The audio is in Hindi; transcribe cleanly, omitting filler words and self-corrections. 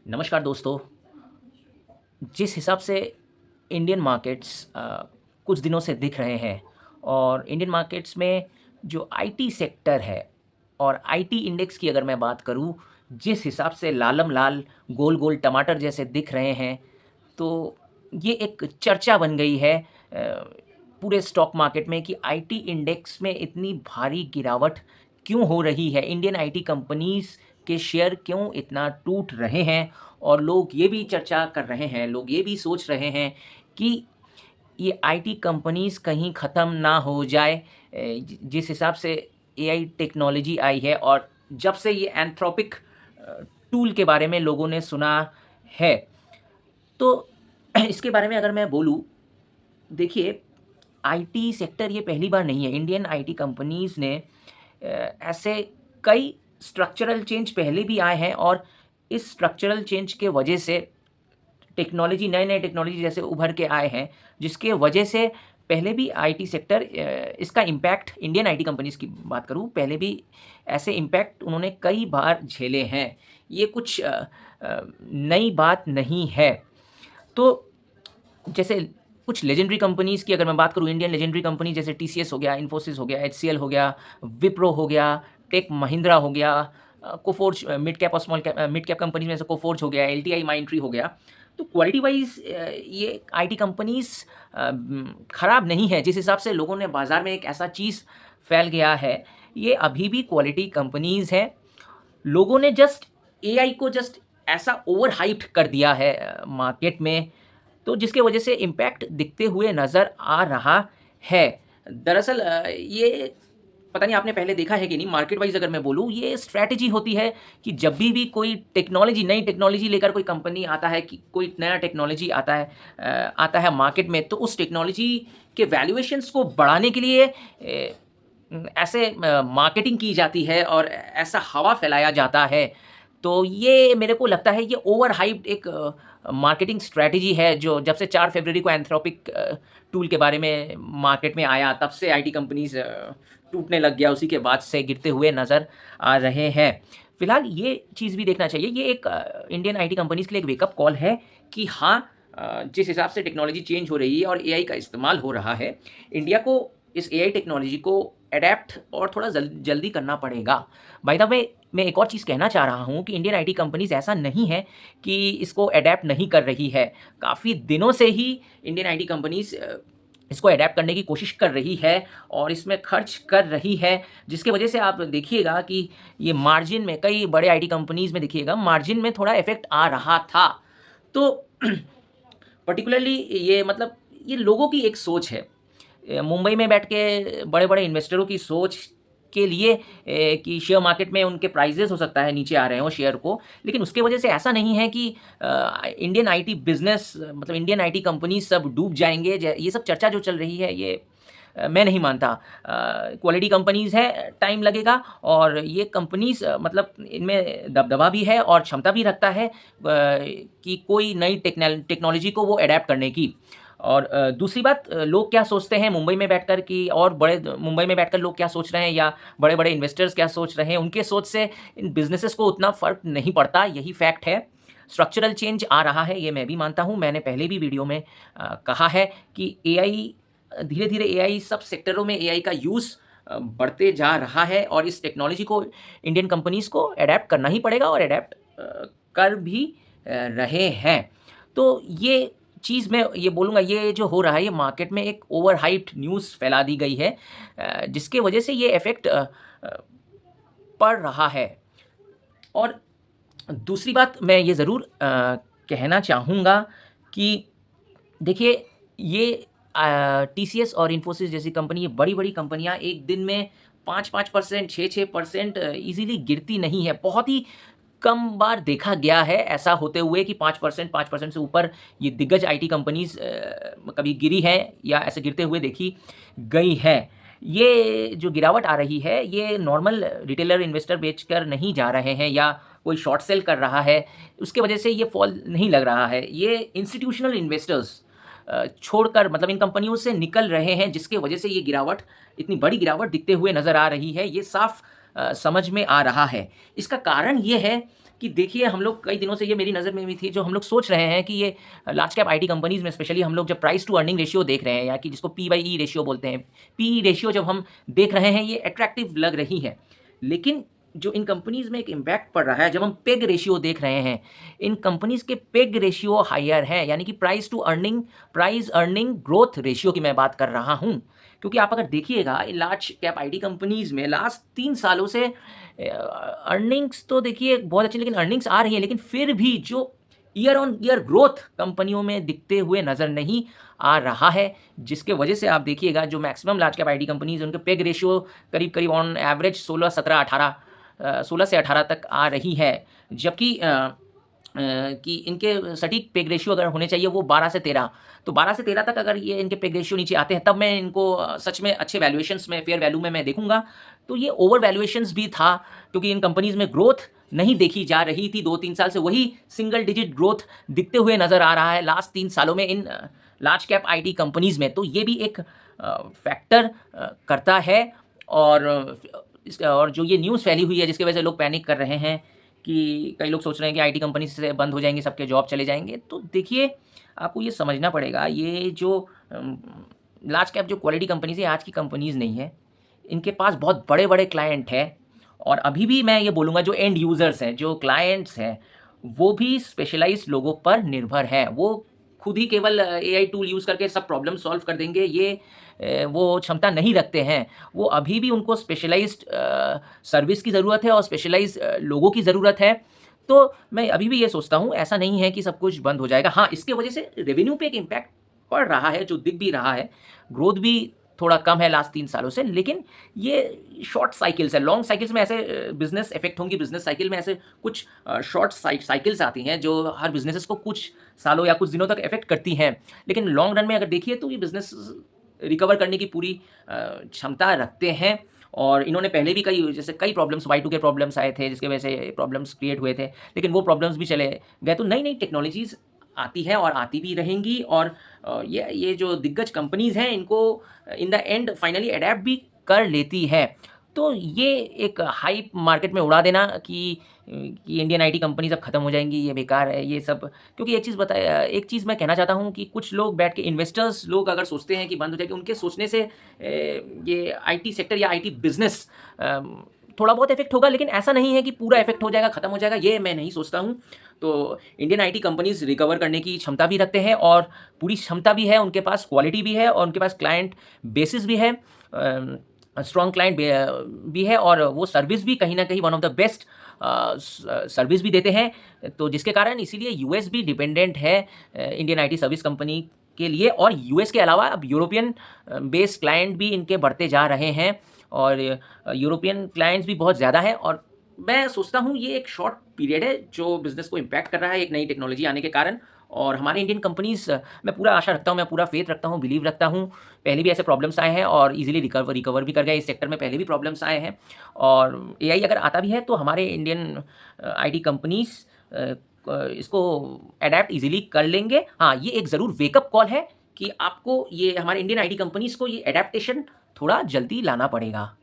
नमस्कार दोस्तों। जिस हिसाब से इंडियन मार्केट्स कुछ दिनों से दिख रहे हैं और इंडियन मार्केट्स में जो आईटी सेक्टर है और आईटी इंडेक्स की अगर मैं बात करूं, जिस हिसाब से लालम लाल गोल गोल टमाटर जैसे दिख रहे हैं, तो ये एक चर्चा बन गई है पूरे स्टॉक मार्केट में कि आईटी इंडेक्स में इतनी भारी गिरावट क्यों हो रही है, इंडियन आईटी कंपनीज़ के शेयर क्यों इतना टूट रहे हैं। और लोग ये भी चर्चा कर रहे हैं, लोग ये भी सोच रहे हैं कि ये आईटी कंपनीज़ कहीं ख़त्म ना हो जाए। जिस हिसाब से एआई टेक्नोलॉजी आई है और जब से ये एंथ्रोपिक टूल के बारे में लोगों ने सुना है, तो इसके बारे में अगर मैं बोलूँ, देखिए, आईटी सेक्टर ये पहली बार नहीं है। इंडियन आईटी कंपनीज़ ने ऐसे कई स्ट्रक्चरल चेंज पहले भी आए हैं और इस स्ट्रक्चरल चेंज के वजह से टेक्नोलॉजी नए-नए टेक्नोलॉजी जैसे उभर के आए हैं, जिसके वजह से पहले भी आईटी सेक्टर इसका इम्पैक्ट, इंडियन आईटी कंपनीज़ की बात करूँ, पहले भी ऐसे इम्पैक्ट उन्होंने कई बार झेले हैं। ये कुछ नई बात नहीं है। तो जैसे कुछ लेजेंडरी कंपनीज़ की अगर मैं बात करूँ, इंडियन लेजेंडरी कंपनी जैसे टीसीएस हो गया, इन्फोसिस हो गया, एचसीएल हो गया, विप्रो हो गया, टेक महिंद्रा हो गया, कोफोर्ज, मिड कैप और small cap, mid cap companies में से कोफोर्ज हो गया, एलटीआई माइंडट्री हो गया। तो क्वालिटी वाइज़ ये आईटी कंपनीज़ खराब नहीं है। जिस हिसाब से लोगों ने बाज़ार में एक ऐसा चीज़ फैल गया है, ये अभी भी क्वालिटी कंपनीज़ हैं। लोगों ने जस्ट एआई को जस्ट ऐसा ओवर हाइप्ड कर दिया है मार्केट में, तो जिसके वजह से इम्पैक्ट दिखते हुए नज़र आ रहा है। दरअसल ये पता नहीं आपने पहले देखा है कि नहीं, मार्केट वाइज़ अगर मैं बोलूँ, ये स्ट्रैटेजी होती है कि जब भी कोई टेक्नोलॉजी, नई टेक्नोलॉजी लेकर कोई कंपनी आता है, कि कोई नया टेक्नोलॉजी आता है मार्केट में, तो उस टेक्नोलॉजी के वैल्यूएशंस को बढ़ाने के लिए ऐसे मार्केटिंग की जाती है और ऐसा हवा फैलाया जाता है। तो ये मेरे को लगता है ये ओवर हाइप्ड एक मार्केटिंग स्ट्रैटेजी है, जो जब से 4 फरवरी को एंथ्रोपिक टूल के बारे में मार्केट में आया, तब से आईटी कंपनीज़ टूटने लग गया, उसी के बाद से गिरते हुए नज़र आ रहे हैं। फिलहाल ये चीज़ भी देखना चाहिए, ये एक इंडियन आईटी कंपनीज़ के लिए एक वेकअप कॉल है कि हाँ, जिस हिसाब से टेक्नोलॉजी चेंज हो रही है और एआई का इस्तेमाल हो रहा है, इंडिया को इस एआई टेक्नोलॉजी को अडैप्ट और थोड़ा जल्दी करना पड़ेगा। बाय द वे, मैं एक और चीज़ कहना चाह रहा हूँ कि इंडियन आईटी कंपनीज़ ऐसा नहीं है कि इसको अडैप्ट नहीं कर रही है। काफ़ी दिनों से ही इंडियन आईटी कंपनीज़ इसको अडैप्ट करने की कोशिश कर रही है और इसमें खर्च कर रही है, जिसकी वजह से आप देखिएगा कि ये मार्जिन में, कई बड़े आईटी कंपनीज़ में देखिएगा मार्जिन में थोड़ा इफ़ेक्ट आ रहा था। तो पर्टिकुलरली ये मतलब ये लोगों की एक सोच है। मुंबई में बैठ के बड़े-बड़े इन्वेस्टरों की सोच के लिए कि शेयर मार्केट में उनके प्राइसेज़ हो सकता है नीचे आ रहे हों शेयर को, लेकिन उसके वजह से ऐसा नहीं है कि इंडियन आईटी बिज़नेस, मतलब इंडियन आईटी कंपनी सब डूब जाएँगे। ज ये सब चर्चा जो चल रही है, ये मैं नहीं मानता। क्वालिटी कंपनीज़ है, टाइम लगेगा और ये कंपनीज़ मतलब इनमें दबदबा भी है और क्षमता भी रखता है कि कोई नई टेक्नोलॉजी को वो अडैप्ट करने की। और दूसरी बात, लोग क्या सोचते हैं मुंबई में बैठकर, कि और मुंबई में बैठकर लोग क्या सोच रहे हैं या बड़े-बड़े इन्वेस्टर्स क्या सोच रहे हैं, उनके सोच से इन बिज़नेसेस को उतना फ़र्क नहीं पड़ता, यही फैक्ट है। स्ट्रक्चरल चेंज आ रहा है, ये मैं भी मानता हूँ। मैंने पहले भी वीडियो में कहा है कि एआई, धीरे-धीरे एआई, सब सेक्टरों में एआई का यूज़ बढ़ते जा रहा है और इस टेक्नोलॉजी को इंडियन कंपनीज़ को अडैप्ट करना ही पड़ेगा और अडैप्ट कर भी रहे हैं। तो ये चीज़ मैं ये बोलूँगा, ये जो हो रहा है, ये मार्केट में एक ओवर हाइप्ड न्यूज़ फैला दी गई है, जिसके वजह से ये इफ़ेक्ट पड़ रहा है। और दूसरी बात मैं ये ज़रूर कहना चाहूँगा कि देखिए, ये टीसीएस और इन्फोसिस जैसी कंपनी, ये बड़ी-बड़ी कंपनियाँ एक दिन में 5-5%, 6-6% ईज़िली गिरती नहीं है। बहुत ही कम बार देखा गया है ऐसा होते हुए कि 5% से ऊपर ये दिग्गज आईटी कंपनीज़ कभी गिरी हैं या ऐसे गिरते हुए देखी गई हैं। ये जो गिरावट आ रही है, ये नॉर्मल रिटेलर इन्वेस्टर बेचकर नहीं जा रहे हैं या कोई शॉर्ट सेल कर रहा है, उसके वजह से ये फॉल नहीं लग रहा है। ये इंस्टीट्यूशनल इन्वेस्टर्स छोड़कर, मतलब इन कंपनियों से निकल रहे हैं, जिसके वजह से ये गिरावट, इतनी बड़ी गिरावट दिखते हुए नज़र आ रही है। ये साफ समझ में आ रहा है। इसका कारण ये है कि देखिए हम लोग कई दिनों से ये मेरी नज़र में भी थी, जो हम लोग सोच रहे हैं कि ये लार्ज कैप आईटी कंपनीज़ में स्पेशली हम लोग जब प्राइस टू अर्निंग रेशियो देख रहे हैं, या कि जिसको पी/ई रेशियो बोलते हैं, पी/ई रेशियो जब हम देख रहे हैं, ये अट्रैक्टिव लग रही है। लेकिन जो इन कंपनीज़ में एक इम्पैक्ट पड़ रहा है, जब हम पेग रेशियो देख रहे हैं, इन कंपनीज़ के पेग रेशियो हायर है, यानी कि प्राइस अर्निंग ग्रोथ रेशियो की मैं बात कर रहा हूँ। क्योंकि आप अगर देखिएगा लार्ज कैप आईटी कंपनीज़ में लास्ट 3 सालों से अर्निंग्स तो देखिए बहुत अच्छी, लेकिन अर्निंग्स आ रही है, लेकिन फिर भी जो ईयर ऑन ईयर ग्रोथ कंपनियों में दिखते हुए नज़र नहीं आ रहा है, जिसके वजह से आप देखिएगा जो maximum large cap IT companies, उनके पेग रेशियो करीब-करीब ऑन एवरेज 16, 17, 18 16 से 18 तक आ रही है। जबकि कि इनके सटीक पेग रेशियो अगर होने चाहिए वो 12 से 13, तो 12 से 13 तक अगर ये इनके पेग रेशियो नीचे आते हैं, तब मैं इनको सच में अच्छे वैल्यूएशंस में, फेयर वैल्यू में मैं देखूँगा। तो ये ओवर वैल्यूएशंस भी था, क्योंकि इन कंपनीज़ में ग्रोथ नहीं देखी जा रही थी। 2-3 साल से वही सिंगल डिजिट ग्रोथ दिखते हुए नज़र आ रहा है लास्ट 3 सालों में in large cap IT companies में। तो ये भी एक फैक्टर करता है। और और जो ये न्यूज़ फैली हुई है, जिसकी वजह से लोग पैनिक कर रहे हैं कि कई लोग सोच रहे हैं कि आईटी कंपनी से बंद हो जाएंगी, सबके जॉब चले जाएंगे। तो देखिए आपको ये समझना पड़ेगा, ये जो लार्ज कैप जो क्वालिटी कंपनीज है, आज की कंपनीज नहीं है। इनके पास बहुत बड़े बड़े क्लाइंट हैं, और अभी भी मैं ये बोलूँगा जो एंड यूज़र्स हैं, जो क्लाइंट्स हैं, वो भी स्पेशलाइज्ड लोगों पर निर्भर हैं। वो खुद ही केवल एआई टूल यूज़ करके सब प्रॉब्लम सॉल्व कर देंगे, ये वो क्षमता नहीं रखते हैं। वो अभी भी उनको स्पेशलाइज्ड सर्विस की ज़रूरत है और स्पेशलाइज्ड लोगों की ज़रूरत है। तो मैं अभी भी ये सोचता हूँ, ऐसा नहीं है कि सब कुछ बंद हो जाएगा। हाँ, इसके वजह से रेवेन्यू पे एक इम्पैक्ट पड़ रहा है, जो दिख भी रहा है। ग्रोथ भी थोड़ा कम है लास्ट 3 सालों से, लेकिन ये शॉर्ट साइकिल्स है। लॉन्ग साइकिल्स में ऐसे बिज़नेस इफ़ेक्ट होंगी, बिज़नेस साइकिल में ऐसे कुछ शॉर्ट साइकिल्स आती हैं, जो हर बिज़नेसेस को कुछ सालों या कुछ दिनों तक इफ़ेक्ट करती हैं। लेकिन लॉन्ग रन में अगर देखिए तो ये बिज़नेस रिकवर करने की पूरी क्षमता रखते हैं। और इन्होंने पहले भी कई प्रॉब्लम्स, Y2K प्रॉब्लम्स आए थे, जिसकी वजह से प्रॉब्लम्स क्रिएट हुए थे, लेकिन वो प्रॉब्लम्स भी चले गए। तो नई नई टेक्नोलॉजीज़ आती हैं और आती भी रहेंगी, और ये जो दिग्गज कंपनीज़ हैं, इनको in the end finally adapt भी कर लेती है। तो ये एक हाइप मार्केट में उड़ा देना कि इंडियन आईटी कंपनीज अब खत्म हो जाएंगी, ये बेकार है ये सब। क्योंकि एक चीज़ मैं कहना चाहता हूँ कि कुछ लोग बैठ के, इन्वेस्टर्स लोग अगर सोचते हैं कि बंद हो जाएगी, उनके सोचने से ये आईटी सेक्टर या आईटी बिजनेस थोड़ा बहुत इफेक्ट होगा, लेकिन ऐसा नहीं है कि पूरा इफेक्ट हो जाएगा, खत्म हो जाएगा, ये मैं नहीं सोचता हूँ। तो इंडियन आईटी कंपनीज रिकवर करने की क्षमता भी रखते हैं, और पूरी क्षमता भी है, उनके पास क्वालिटी भी है, और उनके पास क्लाइंट बेसिस भी है, स्ट्रॉन्ग क्लाइंट भी है, और वो सर्विस भी कहीं ना कहीं one of the best service भी देते हैं। तो जिसके कारण इसीलिए यूएस भी डिपेंडेंट है इंडियन आईटी सर्विस कंपनी के लिए। और यूएस के अलावा अब यूरोपियन बेस्ड क्लाइंट भी इनके बढ़ते जा रहे हैं, और यूरोपियन क्लाइंट्स भी बहुत ज़्यादा हैं। और मैं सोचता हूँ ये एक शॉर्ट पीरियड है जो बिज़नेस को इम्पैक्ट कर रहा है एक नई टेक्नोलॉजी आने के कारण। और हमारे इंडियन कंपनीज़, मैं पूरा आशा रखता हूँ, मैं पूरा फेथ रखता हूँ, बिलीव रखता हूँ। पहले भी ऐसे प्रॉब्लम्स आए हैं और इजीली रिकवर भी कर गए। इस सेक्टर में पहले भी प्रॉब्लम्स आए हैं, और एआई अगर आता भी है तो हमारे इंडियन आईटी कंपनीज़ इसको अडेप्ट इजीली कर लेंगे। हाँ, ये एक ज़रूर वेकअप कॉल है कि आपको ये हमारे इंडियन आईटी कंपनीज़ को ये एडेप्टेशन थोड़ा जल्दी लाना पड़ेगा।